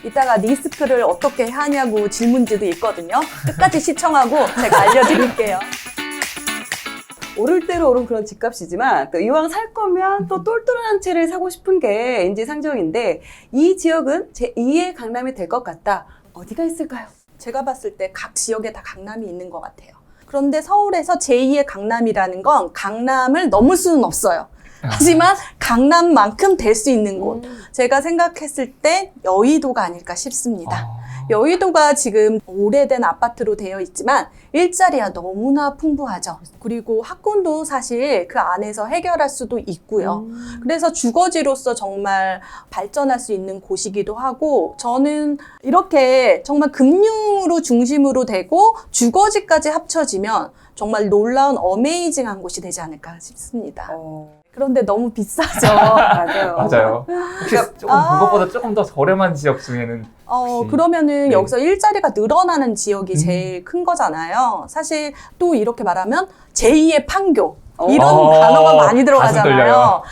이따가 리스크를 어떻게 하냐고 질문지도 있거든요. 끝까지 시청하고 제가 알려드릴게요. 오를 대로 오른 그런 집값이지만 또 이왕 살 거면 또 똘똘한 채를 사고 싶은 게 인지상정인데 이 지역은 제2의 강남이 될 것 같다. 어디가 있을까요? 제가 봤을 때 각 지역에 다 강남이 있는 것 같아요. 그런데 서울에서 제2의 강남이라는 건 강남을 넘을 수는 없어요. 하지만 강남만큼 될 수 있는 곳. 제가 생각했을 때 여의도가 아닐까 싶습니다. 여의도가 지금 오래된 아파트로 되어 있지만 일자리가 너무나 풍부하죠. 그리고 학군도 사실 그 안에서 해결할 수도 있고요. 그래서 주거지로서 정말 발전할 수 있는 곳이기도 하고, 저는 이렇게 정말 금융으로 중심으로 되고 주거지까지 합쳐지면 정말 놀라운 어메이징한 곳이 되지 않을까 싶습니다. 그런데 너무 비싸죠. 맞아요. 맞아요. 혹시 조금 그것보다 조금 더 저렴한 지역 중에는 혹시... 그러면은 네. 여기서 일자리가 늘어나는 지역이 제일 큰 거잖아요. 사실 또 이렇게 말하면 제2의 판교. 이런 단어가 많이 들어가잖아요.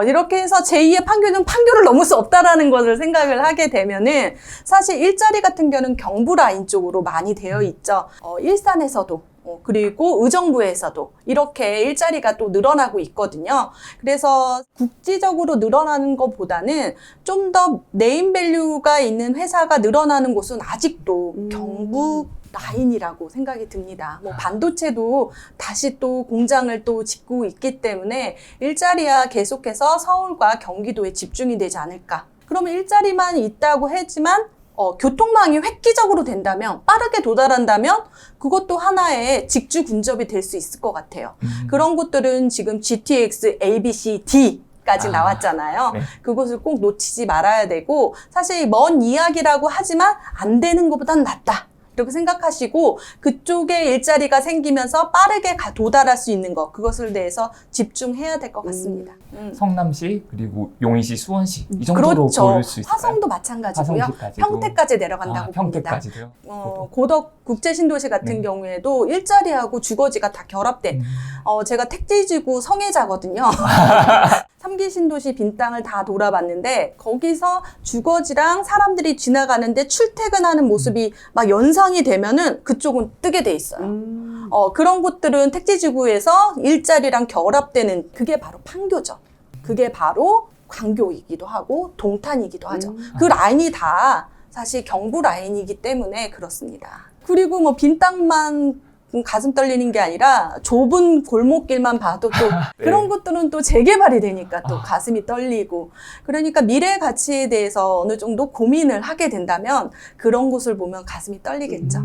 이렇게 해서 제2의 판교는 판교를 넘을 수 없다라는 것을 생각을 하게 되면은 사실 일자리 같은 경우는 경부 라인 쪽으로 많이 되어 있죠. 일산에서도 그리고 의정부에서도 이렇게 일자리가 또 늘어나고 있거든요. 그래서 국지적으로 늘어나는 것보다는 좀 더 네임밸류가 있는 회사가 늘어나는 곳은 아직도 경부 라인이라고 생각이 듭니다. 뭐 반도체도 다시 또 공장을 또 짓고 있기 때문에 일자리야 계속해서 서울과 경기도에 집중이 되지 않을까. 그러면 일자리만 있다고 했지만 교통망이 획기적으로 된다면, 빠르게 도달한다면 그것도 하나의 직주 근접이 될 수 있을 것 같아요. 그런 곳들은 지금 GTX, ABC, D까지 나왔잖아요. 네. 그것을 꼭 놓치지 말아야 되고, 사실 먼 이야기라고 하지만 안 되는 것보단 낫다. 이렇게 생각하시고 그쪽에 일자리가 생기면서 빠르게 도달할 수 있는 것, 그것을 대해서 집중해야 될 것 같습니다. 성남시, 그리고 용인시, 수원시 이 정도로 그렇죠. 볼 수 있을까요? 화성도 마찬가지고요. 화성시까지도. 평택까지 내려간다고 봅니다. 평택까지도요? 고덕 국제신도시 같은 네. 경우에도 일자리하고 주거지가 다 결합된, 제가 택지지구 성애자거든요. 3기 신도시 빈 땅을 다 돌아봤는데 거기서 주거지랑 사람들이 지나가는데 출퇴근하는 모습이 막 연상이 되면은 그쪽은 뜨게 돼 있어요. 그런 곳들은 택지지구에서 일자리랑 결합되는, 그게 바로 판교죠. 그게 바로 광교이기도 하고 동탄이기도 하죠. 그 라인이 다 사실 경부 라인이기 때문에 그렇습니다. 그리고 뭐 빈 땅만 가슴 떨리는 게 아니라 좁은 골목길만 봐도 또 네. 그런 것들은 또 재개발이 되니까 또 가슴이 떨리고, 그러니까 미래 가치에 대해서 어느 정도 고민을 하게 된다면 그런 곳을 보면 가슴이 떨리겠죠.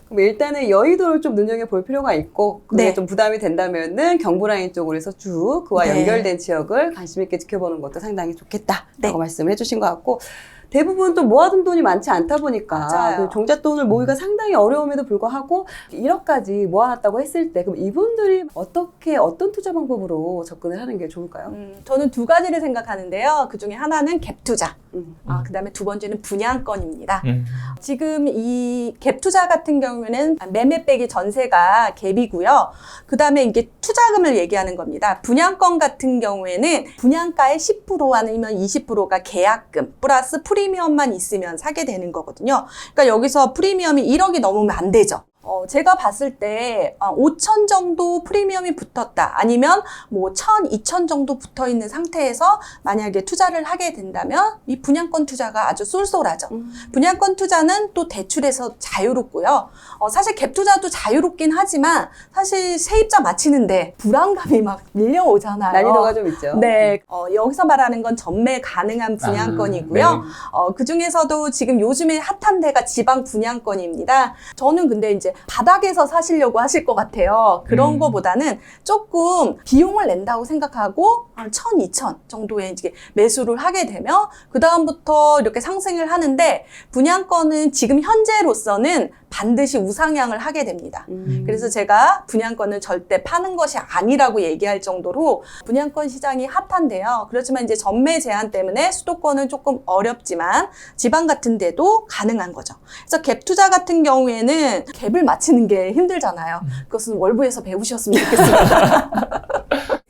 그럼 일단은 여의도를 좀 눈여겨볼 필요가 있고, 그게 네. 좀 부담이 된다면은 경부라인 쪽으로 해서 쭉 그와 네. 연결된 지역을 관심 있게 지켜보는 것도 상당히 좋겠다라고 네. 말씀을 해주신 것 같고, 대부분 또 모아둔 돈이 많지 않다 보니까 맞아요. 그 종잣돈을 모으기가 상당히 어려움에도 불구하고 1억까지 모아놨다고 했을 때 그럼 이분들이 어떤 투자 방법으로 접근을 하는 게 좋을까요? 저는 두 가지를 생각하는데요. 그 중에 하나는 갭 투자. 그 다음에 두 번째는 분양권입니다. 지금 이 갭 투자 같은 경우에는 매매 빼기 전세가 갭이고요. 그 다음에 이게 투자금을 얘기하는 겁니다. 분양권 같은 경우에는 분양가의 10% 아니면 20%가 계약금 플러스 프리미엄만 있으면 사게 되는 거거든요. 그러니까 여기서 프리미엄이 1억이 넘으면 안 되죠. 제가 봤을 때 5천 정도 프리미엄이 붙었다, 아니면 뭐 1,000, 2천 정도 붙어 있는 상태에서 만약에 투자를 하게 된다면 이 분양권 투자가 아주 쏠쏠하죠. 분양권 투자는 또 대출에서 자유롭고요. 사실 갭 투자도 자유롭긴 하지만 사실 세입자 맞히는데 불안감이 막 밀려오잖아요. 난이도가 좀 있죠. 네, 여기서 말하는 건 전매 가능한 분양권이고요. 네. 그 중에서도 지금 요즘에 핫한 데가 지방 분양권입니다. 저는 근데 이제 바닥에서 사시려고 하실 것 같아요. 그런 거보다는 조금 비용을 낸다고 생각하고 한 1,000, 2천 정도의 이제 매수를 하게 되면 그 다음부터 이렇게 상승을 하는데, 분양권은 지금 현재로서는 반드시 우상향을 하게 됩니다. 그래서 제가 분양권은 절대 파는 것이 아니라고 얘기할 정도로 분양권 시장이 핫한데요. 그렇지만 이제 전매 제한 때문에 수도권은 조금 어렵지만 지방 같은 데도 가능한 거죠. 그래서 갭 투자 같은 경우에는 갭을 맞히는 게 힘들잖아요. 그것은 월부에서 배우셨으면 좋겠습니다.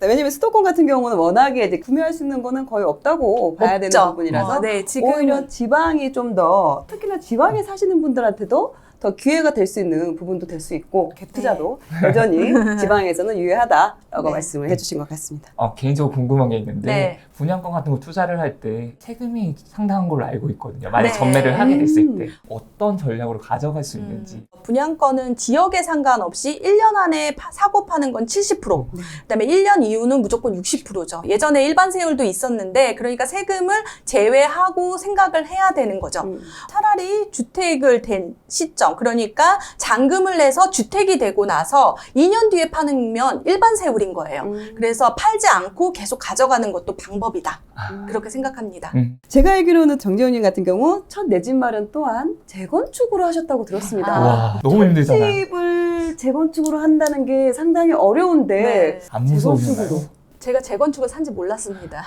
왜냐면 수도권 같은 경우는 워낙에 이제 구매할 수 있는 거는 거의 없다고 봐야 되는 없죠. 부분이라서 네, 지금은 오히려 지방이 좀 더 특히나 지방에 사시는 분들한테도 더 기회가 될 수 있는 부분도 될 수 있고 갭 투자도 여전히 지방에서는 유효하다라고 네. 말씀을 해주신 것 같습니다. 개인적으로 궁금한 게 있는데 네. 분양권 같은 거 투자를 할 때 세금이 상당한 걸로 알고 있거든요. 만약 네. 전매를 하게 됐을 때 어떤 전략으로 가져갈 수 있는지. 분양권은 지역에 상관없이 1년 안에 사고 파는 건 70%, 그다음에 1년 이후는 무조건 60%죠. 예전에 일반 세율도 있었는데 그러니까 세금을 제외하고 생각을 해야 되는 거죠. 차라리 주택을 된 시점, 그러니까 잔금을 내서 주택이 되고 나서 2년 뒤에 파면 일반 세율인 거예요. 그래서 팔지 않고 계속 가져가는 것도 방법이다. 그렇게 생각합니다. 제가 알기로는 정재훈님 같은 경우 첫 내 집 마련 또한 재건축으로 하셨다고 들었습니다. 와, 너무 힘들잖아요. 집을 재건축으로 한다는 게 상당히 어려운데 네. 안 무서우신가요? 재건축으로. 제가 재건축을 산지 몰랐습니다.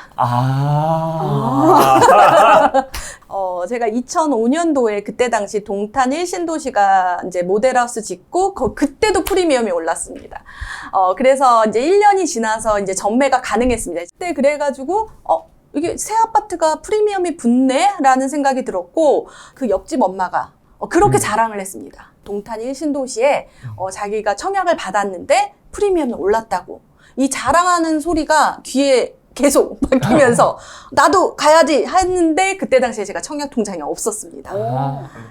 제가 2005년도에 그때 당시 동탄 1신도시가 이제 모델하우스 짓고 그때도 프리미엄이 올랐습니다. 그래서 이제 1년이 지나서 이제 전매가 가능했습니다. 그때 그래가지고 이게 새 아파트가 프리미엄이 붙네? 라는 생각이 들었고 그 옆집 엄마가 그렇게 자랑을 했습니다. 동탄 1신도시에 자기가 청약을 받았는데 프리미엄이 올랐다고. 이 자랑하는 소리가 귀에 계속 박히면서 나도 가야지 했는데 그때 당시에 제가 청약 통장이 없었습니다.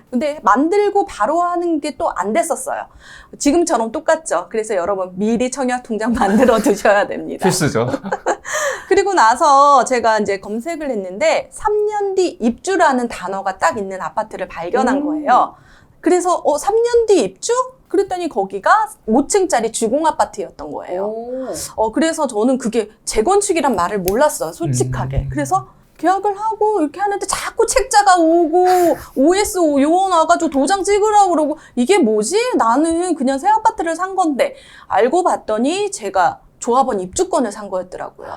근데 만들고 바로 하는 게 또 안 됐었어요. 지금처럼 똑같죠. 그래서 여러분 미리 청약 통장 만들어 두셔야 됩니다. 필수죠. 그리고 나서 제가 이제 검색을 했는데 3년 뒤 입주라는 단어가 딱 있는 아파트를 발견한 거예요. 그래서 3년 뒤 입주? 그랬더니 거기가 5층짜리 주공 아파트였던 거예요. 그래서 저는 그게 재건축이란 말을 몰랐어요, 솔직하게. 그래서 계약을 하고 이렇게 하는데 자꾸 책자가 오고 OS 요원 와가지고 도장 찍으라고 그러고 이게 뭐지? 나는 그냥 새 아파트를 산 건데 알고 봤더니 제가 조합원 입주권을 산 거였더라고요.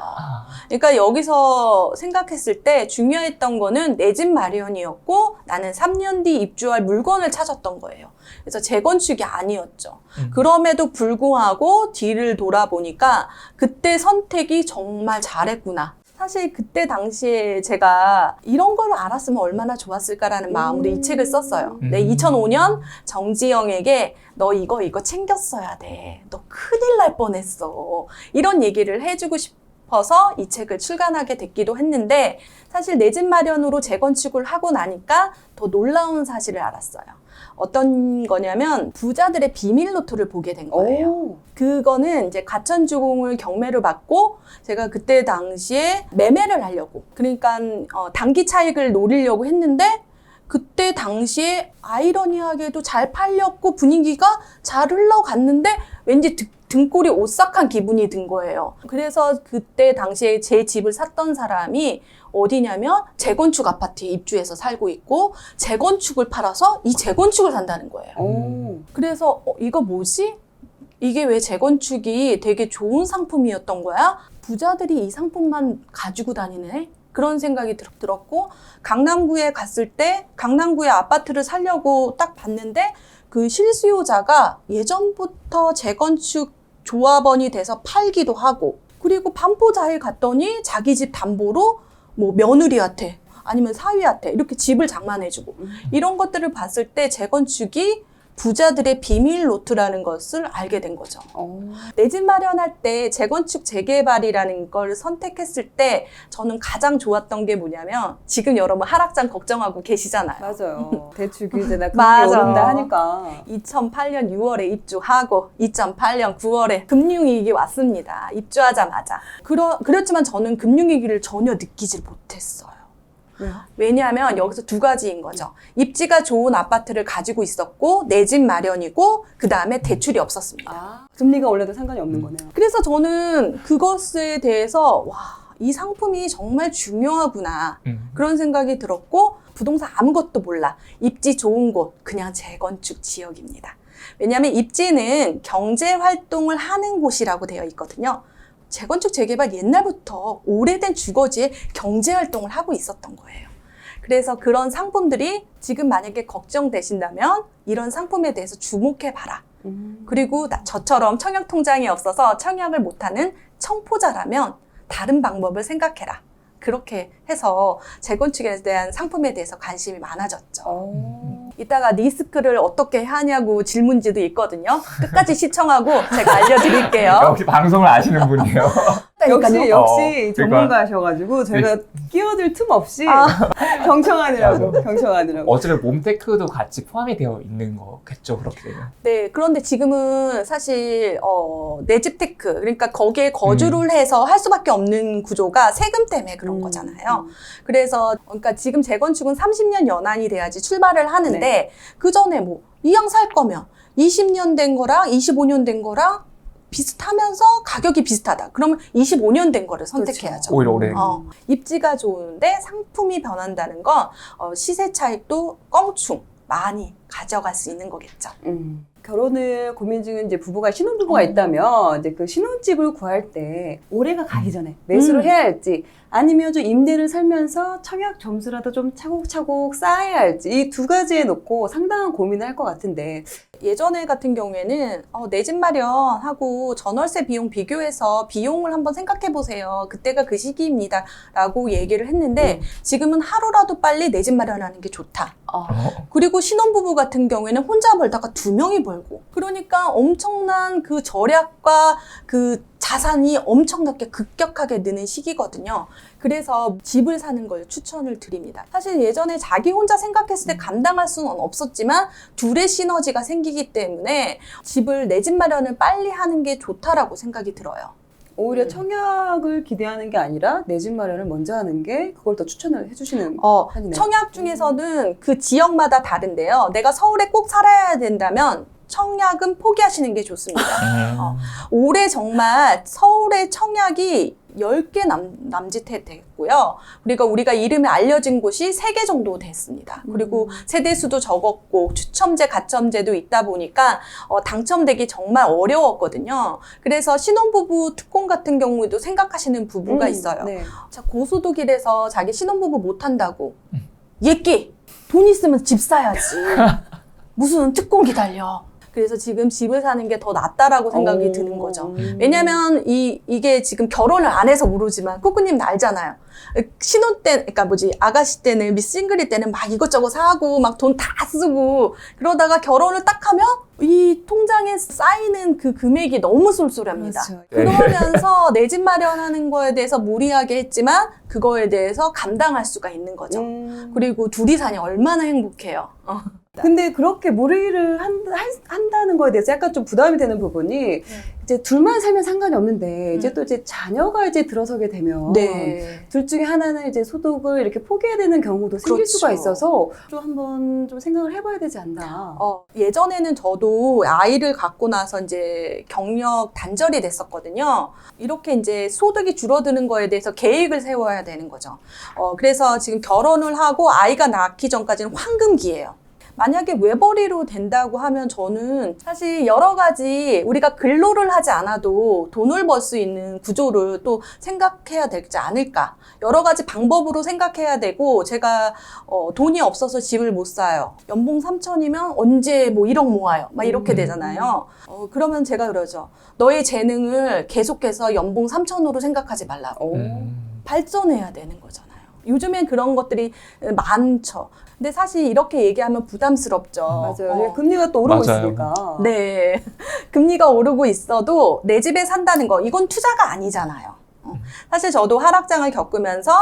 그러니까 여기서 생각했을 때 중요했던 거는 내 집 마련이었고 나는 3년 뒤 입주할 물건을 찾았던 거예요. 그래서 재건축이 아니었죠. 그럼에도 불구하고 뒤를 돌아보니까 그때 선택이 정말 잘했구나. 사실 그때 당시에 제가 이런 걸 알았으면 얼마나 좋았을까라는 마음으로 이 책을 썼어요. 네, 2005년 정지영에게 너 이거 챙겼어야 돼. 너 큰일 날 뻔했어. 이런 얘기를 해주고 싶어서 이 책을 출간하게 됐기도 했는데 사실 내 집 마련으로 재건축을 하고 나니까 더 놀라운 사실을 알았어요. 어떤 거냐면 부자들의 비밀 노트를 보게 된 거예요. 그거는 이제 가천주공을 경매를 받고 제가 그때 당시에 매매를 하려고 그러니까 단기 차익을 노리려고 했는데 그때 당시에 아이러니하게도 잘 팔렸고 분위기가 잘 흘러갔는데 왠지 등골이 오싹한 기분이 든 거예요. 그래서 그때 당시에 제 집을 샀던 사람이 어디냐면 재건축 아파트에 입주해서 살고 있고 재건축을 팔아서 이 재건축을 산다는 거예요. 그래서 이거 뭐지? 이게 왜 재건축이 되게 좋은 상품이었던 거야? 부자들이 이 상품만 가지고 다니네? 그런 생각이 들었고 강남구에 갔을 때 강남구에 아파트를 사려고 딱 봤는데 그 실수요자가 예전부터 재건축 조합원이 돼서 팔기도 하고 그리고 반포자에 갔더니 자기 집 담보로 뭐 며느리한테 아니면 사위한테 이렇게 집을 장만해주고 이런 것들을 봤을 때 재건축이 부자들의 비밀 노트라는 것을 알게 된 거죠. 내 집 마련할 때 재건축 재개발이라는 걸 선택했을 때 저는 가장 좋았던 게 뭐냐면 지금 여러분 하락장 걱정하고 계시잖아요. 맞아요. 대출 규제나 맞아. 금리 오른다 하니까. 2008년 6월에 입주하고 2008년 9월에 금융위기 왔습니다. 입주하자마자. 그렇지만 저는 금융위기를 전혀 느끼질 못했어요. 왜냐하면 여기서 두 가지인 거죠. 입지가 좋은 아파트를 가지고 있었고 내 집 마련이고 그 다음에 대출이 없었습니다. 금리가 올라도 상관이 없는 거네요. 그래서 저는 그것에 대해서 이 상품이 정말 중요하구나 그런 생각이 들었고 부동산 아무것도 몰라. 입지 좋은 곳, 그냥 재건축 지역입니다. 왜냐하면 입지는 경제 활동을 하는 곳이라고 되어 있거든요. 재건축 재개발 옛날부터 오래된 주거지에 경제 활동을 하고 있었던 거예요. 그래서 그런 상품들이 지금 만약에 걱정되신다면 이런 상품에 대해서 주목해봐라. 그리고 저처럼 청약 통장이 없어서 청약을 못하는 청포자라면 다른 방법을 생각해라. 그렇게 해서 재건축에 대한 상품에 대해서 관심이 많아졌죠. 이따가 리스크를 어떻게 하냐고 질문지도 있거든요. 끝까지 시청하고 제가 알려드릴게요. 역시 방송을 아시는 분이에요. 역시 그러니까. 전문가셔가지고 저희가 끼어들 틈 없이 경청하느라고. 어차피 몸테크도 같이 포함이 되어 있는 거겠죠, 그렇게 되면. 네, 그런데 지금은 사실 내 집 테크, 그러니까 거기에 거주를 해서 할 수밖에 없는 구조가 세금 때문에 그런 거잖아요. 그래서 그러니까 지금 재건축은 30년 연한이 돼야지 출발을 하는데 네. 그 전에 뭐 이왕 살 거면 20년 된 거랑 25년 된 거랑 비슷하면서 가격이 비슷하다. 그러면 25년 된 거를 선택해야죠. 오히려 오래. 입지가 좋은데 상품이 변한다는 건 시세 차익도 껑충 많이 가져갈 수 있는 거겠죠. 결혼을 고민 중인 이제 부부가 신혼부부가 있다면 이제 그 신혼집을 구할 때 올해가 가기 전에 매수를 해야 할지 아니면 좀 임대를 살면서 청약 점수라도 좀 차곡차곡 쌓아야 할지 이 두 가지에 놓고 상당한 고민을 할 것 같은데 예전에 같은 경우에는 내 집 마련하고 전월세 비용 비교해서 비용을 한번 생각해 보세요. 그때가 그 시기입니다. 라고 얘기를 했는데 지금은 하루라도 빨리 내 집 마련하는 게 좋다. 그리고 신혼부부 같은 경우에는 혼자 벌다가 2명이 벌고 그러니까 엄청난 그 절약과 그 자산이 엄청나게 급격하게 느는 시기거든요. 그래서 집을 사는 걸 추천을 드립니다. 사실 예전에 자기 혼자 생각했을 때 감당할 수는 없었지만 둘의 시너지가 생기기 때문에 집을 내 집 마련을 빨리 하는 게 좋다라고 생각이 들어요. 오히려 청약을 기대하는 게 아니라 내 집 마련을 먼저 하는 게 그걸 더 추천을 해주시는 편이네요. 청약 중에서는 그 지역마다 다른데요. 내가 서울에 꼭 살아야 된다면 청약은 포기하시는 게 좋습니다. 올해 정말 서울의 청약이 10개 남짓했고요. 그리고 우리가 이름이 알려진 곳이 3개 정도 됐습니다. 그리고 세대수도 적었고 추첨제, 가점제도 있다 보니까 당첨되기 정말 어려웠거든요. 그래서 신혼부부 특공 같은 경우에도 생각하시는 부부가 있어요. 네. 자, 고수도길에서 자기 신혼부부 못한다고 예끼! 돈 있으면 집 사야지. 무슨 특공 기다려. 그래서 지금 집을 사는 게 더 낫다라고 생각이 드는 거죠. 왜냐면 이게 지금 결혼을 안 해서 모르지만 꾸꾸님 알잖아요. 신혼 때, 그러니까 아가씨 때는 싱글일 때는 막 이것저것 사고 막 돈 다 쓰고 그러다가 결혼을 딱 하면 이 통장에 쌓이는 그 금액이 너무 쏠쏠합니다. 그렇죠. 그러면서 내 집 마련하는 거에 대해서 무리하게 했지만 그거에 대해서 감당할 수가 있는 거죠. 그리고 둘이 사니 얼마나 행복해요. 근데 그렇게 무리를 한다는 거에 대해서 약간 좀 부담이 되는 부분이 이제 둘만 살면 상관이 없는데 이제 또 이제 자녀가 이제 들어서게 되면 둘 중에 하나는 이제 소득을 이렇게 포기해야 되는 경우도 생길 수가 있어서 좀 한번 좀 생각을 해봐야 되지 않나. 예전에는 저도 아이를 갖고 나서 이제 경력 단절이 됐었거든요. 이렇게 이제 소득이 줄어드는 거에 대해서 계획을 세워야 되는 거죠. 그래서 지금 결혼을 하고 아이가 낳기 전까지는 황금기예요. 만약에 외벌이로 된다고 하면 저는 사실 여러 가지 우리가 근로를 하지 않아도 돈을 벌 수 있는 구조를 또 생각해야 되지 않을까. 여러 가지 방법으로 생각해야 되고 제가 돈이 없어서 집을 못 사요. 연봉 3천이면 언제 뭐 1억 모아요. 막 이렇게 되잖아요. 그러면 제가 그러죠. 너의 재능을 계속해서 연봉 3천으로 생각하지 말라고. 발전해야 되는 거잖아요. 요즘엔 그런 것들이 많죠. 근데 사실 이렇게 얘기하면 부담스럽죠. 맞아요. 금리가 또 오르고 있으니까. 네. 금리가 오르고 있어도 내 집에 산다는 거, 이건 투자가 아니잖아요. 사실 저도 하락장을 겪으면서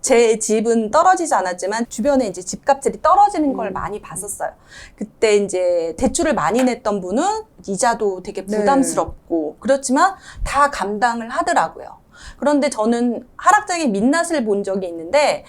제 집은 떨어지지 않았지만 주변에 이제 집값들이 떨어지는 걸 많이 봤었어요. 그때 이제 대출을 많이 냈던 분은 이자도 되게 부담스럽고 그렇지만 다 감당을 하더라고요. 그런데 저는 하락장의 민낯을 본 적이 있는데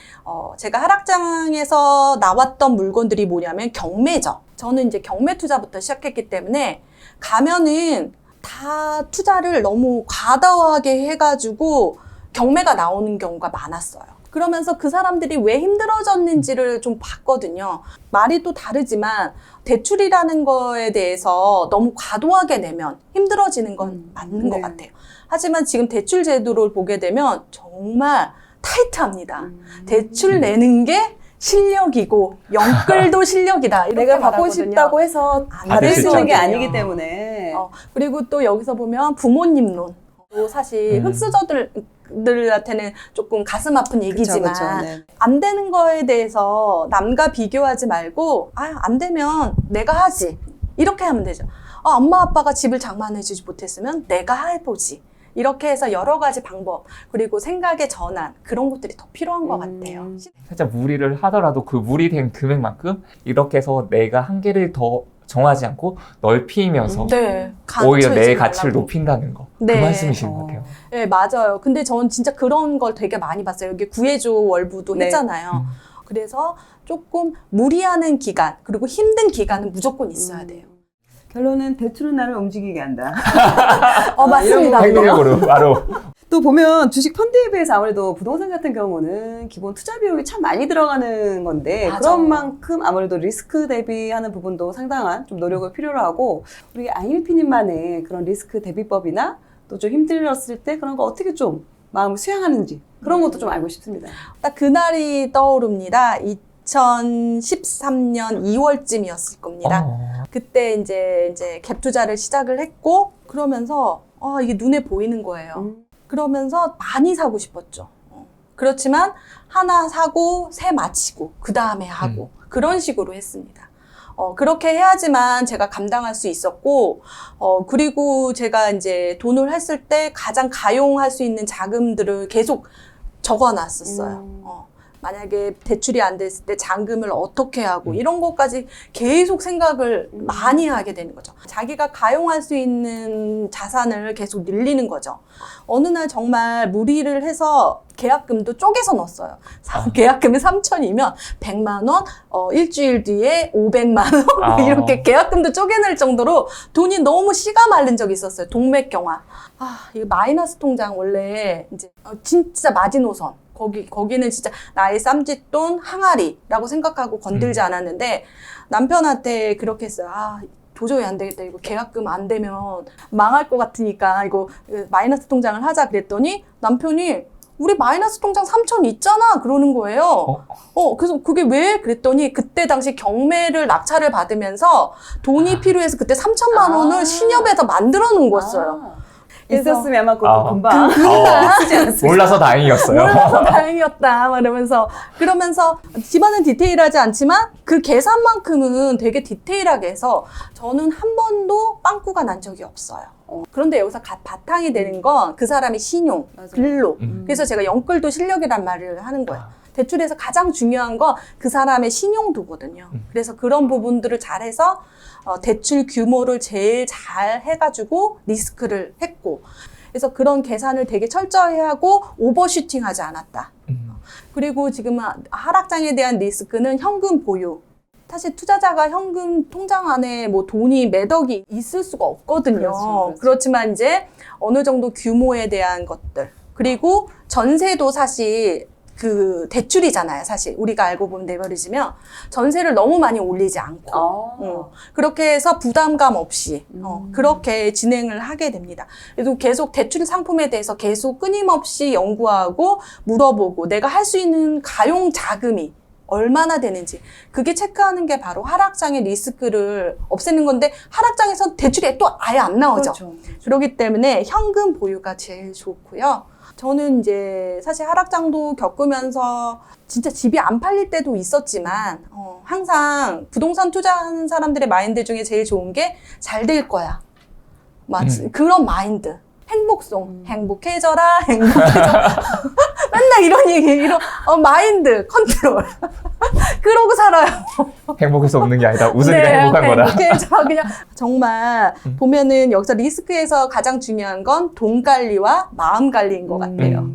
제가 하락장에서 나왔던 물건들이 뭐냐면 경매죠. 저는 이제 경매 투자부터 시작했기 때문에 가면은 다 투자를 너무 과다하게 해가지고 경매가 나오는 경우가 많았어요. 그러면서 그 사람들이 왜 힘들어졌는지를 좀 봤거든요. 말이 또 다르지만 대출이라는 거에 대해서 너무 과도하게 내면 힘들어지는 건 맞는 것 같아요. 하지만 지금 대출 제도를 보게 되면 정말 타이트합니다. 대출 내는 게 실력이고 영끌도 실력이다. 이렇게 내가 받고 말하거든요. 싶다고 해서 안 받을 수 있는 게 되거든요. 아니기 때문에. 그리고 또 여기서 보면 부모님 론. 또 사실 흑수저들한테는 조금 가슴 아픈 얘기지만 그쵸, 그쵸. 네. 안 되는 거에 대해서 남과 비교하지 말고 안 되면 내가 하지. 이렇게 하면 되죠. 엄마 아빠가 집을 장만해주지 못했으면 내가 해보지. 이렇게 해서 여러 가지 방법 그리고 생각의 전환 그런 것들이 더 필요한 것 같아요. 살짝 무리를 하더라도 그 무리된 금액만큼 이렇게 해서 내가 한계를 더 정하지 않고 넓히면서 네, 오히려 내 갇혀있지 가치를 말라고. 높인다는 거. 그 네. 말씀이신 것 같아요. 네, 맞아요. 근데 전 진짜 그런 걸 되게 많이 봤어요. 여기 구해줘 월부도 네. 했잖아요. 그래서 조금 무리하는 기간 그리고 힘든 기간은 무조건 있어야 돼요. 결론은 대출은 나를 움직이게 한다. 맞습니다. 행동력으로 바로. 또 보면 주식 펀드에 비해서 아무래도 부동산 같은 경우는 기본 투자 비용이 참 많이 들어가는 건데 맞아. 그런 만큼 아무래도 리스크 대비하는 부분도 상당한 좀 노력을 필요로 하고 우리 IMP님만의 그런 리스크 대비법이나 또 좀 힘들었을 때 그런 거 어떻게 좀 마음을 수양하는지 그런 것도 좀 알고 싶습니다. 딱 그날이 떠오릅니다. 2013년 2월쯤이었을 겁니다. 그때 이제 갭 투자를 시작을 했고 그러면서 이게 눈에 보이는 거예요. 그러면서 많이 사고 싶었죠. 그렇지만 하나 사고 세 마치고 그 다음에 하고 그런 식으로 했습니다. 그렇게 해야지만 제가 감당할 수 있었고 그리고 제가 이제 돈을 했을 때 가장 가용할 수 있는 자금들을 계속 적어놨었어요. 만약에 대출이 안 됐을 때 잔금을 어떻게 하고 이런 것까지 계속 생각을 많이 하게 되는 거죠. 자기가 가용할 수 있는 자산을 계속 늘리는 거죠. 어느 날 정말 무리를 해서 계약금도 쪼개서 넣었어요. 계약금이 3,000이면 100만 원, 일주일 뒤에 500만 원 이렇게 계약금도 쪼개낼 정도로 돈이 너무 씨가 마른 적이 있었어요. 동맥경화. 이 마이너스 통장 원래 이제 진짜 마지노선. 거기는 진짜 나의 쌈짓돈 항아리라고 생각하고 건들지 않았는데 남편한테 그렇게 했어요. 도저히 안 되겠다. 이거 계약금 안 되면 망할 것 같으니까 이거 마이너스 통장을 하자 그랬더니 남편이 우리 마이너스 통장 3,000 있잖아 그러는 거예요. 그래서 그게 왜? 그랬더니 그때 당시 경매를 낙찰을 받으면서 돈이 필요해서 그때 3,000만 원을 신협에서 만들어 놓은 거였어요. 있었으면 아마 그것도 금방 몰라서 다행이었어요. 몰라서 다행이었다 그러면서 집안은 디테일하지 않지만 그 계산만큼은 되게 디테일하게 해서 저는 한 번도 빵꾸가 난 적이 없어요. 그런데 여기서 바탕이 되는 건 그 사람의 신용, 근로. 그래서 제가 영끌도 실력이란 말을 하는 거예요. 대출에서 가장 중요한 건 그 사람의 신용도거든요. 그래서 그런 부분들을 잘해서 대출 규모를 제일 잘 해가지고 리스크를 했고 그래서 그런 계산을 되게 철저히 하고 오버슈팅하지 않았다. 그리고 지금 하락장에 대한 리스크는 현금 보유. 사실 투자자가 현금 통장 안에 뭐 돈이 몇 억이 있을 수가 없거든요. 그렇죠. 그렇지만 이제 어느 정도 규모에 대한 것들 그리고 전세도 사실 그 대출이잖아요. 사실 우리가 알고 보면 내버리지면 전세를 너무 많이 올리지 않고 그렇게 해서 부담감 없이 그렇게 진행을 하게 됩니다. 그래서 계속 대출 상품에 대해서 계속 끊임없이 연구하고 물어보고 내가 할 수 있는 가용 자금이 얼마나 되는지 그게 체크하는 게 바로 하락장의 리스크를 없애는 건데 하락장에서 대출이 또 아예 안 나오죠. 그렇죠. 그렇기 때문에 현금 보유가 제일 좋고요. 저는 이제 사실 하락장도 겪으면서 진짜 집이 안 팔릴 때도 있었지만 항상 부동산 투자하는 사람들의 마인드 중에 제일 좋은 게 잘 될 거야. 그런 마인드. 행복송. 행복해져라. 맨날 이런 얘기, 이런 마인드 컨트롤. 그러고 살아요. 행복해서 웃는 게 아니다. 웃으니까 행복한 거다. 행복해져. 그냥 정말 보면은 여기서 리스크에서 가장 중요한 건 돈 관리와 마음 관리인 것 같아요.